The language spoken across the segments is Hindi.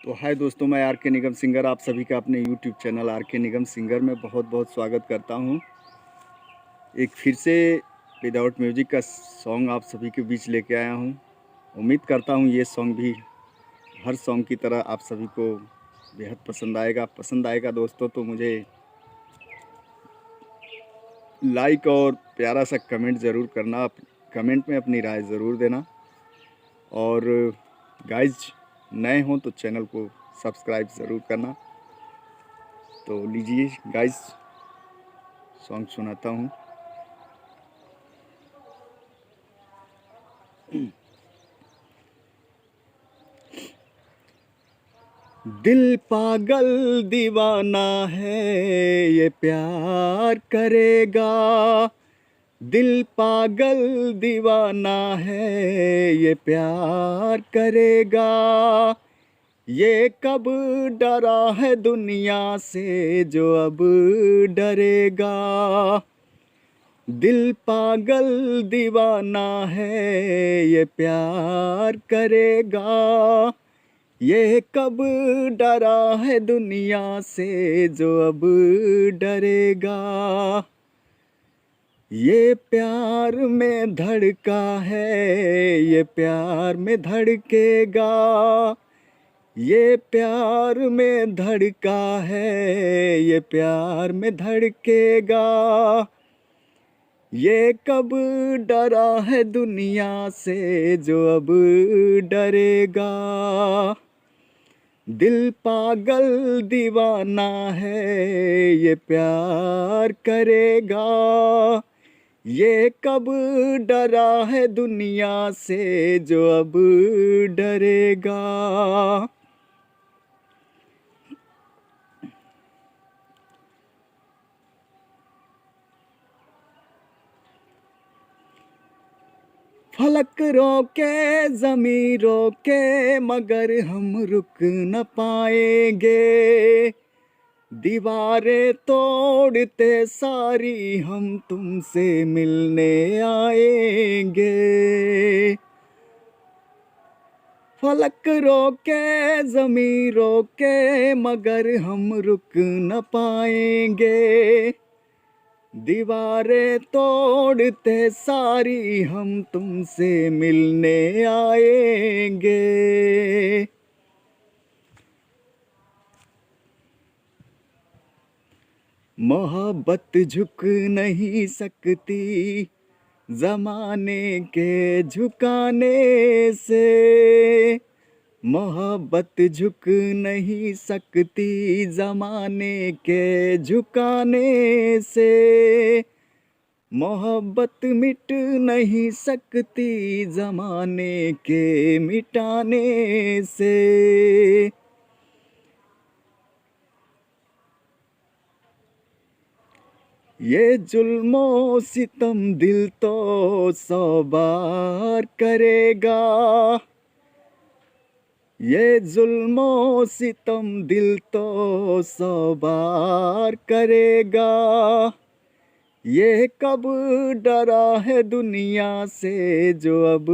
तो हाय दोस्तों, मैं आर के निगम सिंगर आप सभी का अपने यूट्यूब चैनल आर के निगम सिंगर में बहुत बहुत स्वागत करता हूं। एक फिर से विदाउट म्यूजिक का सॉन्ग आप सभी के बीच लेके आया हूं। उम्मीद करता हूं ये सॉन्ग भी हर सॉन्ग की तरह आप सभी को बेहद पसंद आएगा दोस्तों। तो मुझे लाइक और प्यारा सा कमेंट ज़रूर करना, कमेंट में अपनी राय ज़रूर देना। और गाइज नए हों तो चैनल को सब्सक्राइब ज़रूर करना। तो लीजिए गाइज, सॉन्ग सुनाता हूँ। दिल पागल दीवाना है, ये प्यार करेगा। दिल पागल दीवाना है, ये प्यार करेगा। ये कब डरा है दुनिया से जो अब डरेगा। दिल पागल दीवाना है, ये प्यार करेगा। ये कब डरा है दुनिया से जो अब डरेगा। ये प्यार में धड़का है, ये प्यार में धड़केगा। ये प्यार में धड़का है, ये प्यार में धड़केगा। ये कब डरा है दुनिया से जो अब डरेगा। दिल पागल दीवाना है, ये प्यार करेगा। ये कब डरा है दुनिया से जो अब डरेगा। फलक रोके ज़मीं रोके मगर हम रुक न पाएंगे। दीवारें तोड़ते सारी हम तुमसे मिलने आएंगे। फलक रोके ज़मीं रोके मगर हम रुक न पाएंगे। दीवारें तोड़ते सारी हम तुमसे मिलने आएंगे। मोहब्बत झुक नहीं सकती ज़माने के झुकाने से। मोहब्बत झुक नहीं सकती ज़माने के झुकाने से। मोहब्बत मिट नहीं सकती ज़माने के मिटाने से। ये जुल्मों सितम दिल तो 100 बार करेगा। ये जुल्मों सितम दिल तो 100 बार करेगा। ये कब डरा है दुनिया से जो अब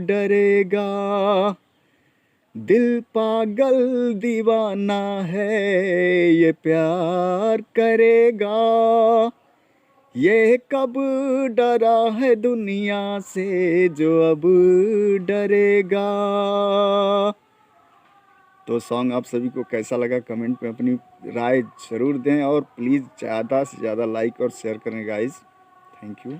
डरेगा। दिल पागल दीवाना है, ये प्यार करेगा। ये कब डरा है दुनिया से जो अब डरेगा। तो सॉन्ग आप सभी को कैसा लगा कमेंट में अपनी राय ज़रूर दें और प्लीज़ ज़्यादा से ज़्यादा लाइक और शेयर करें गाइस। Thank you.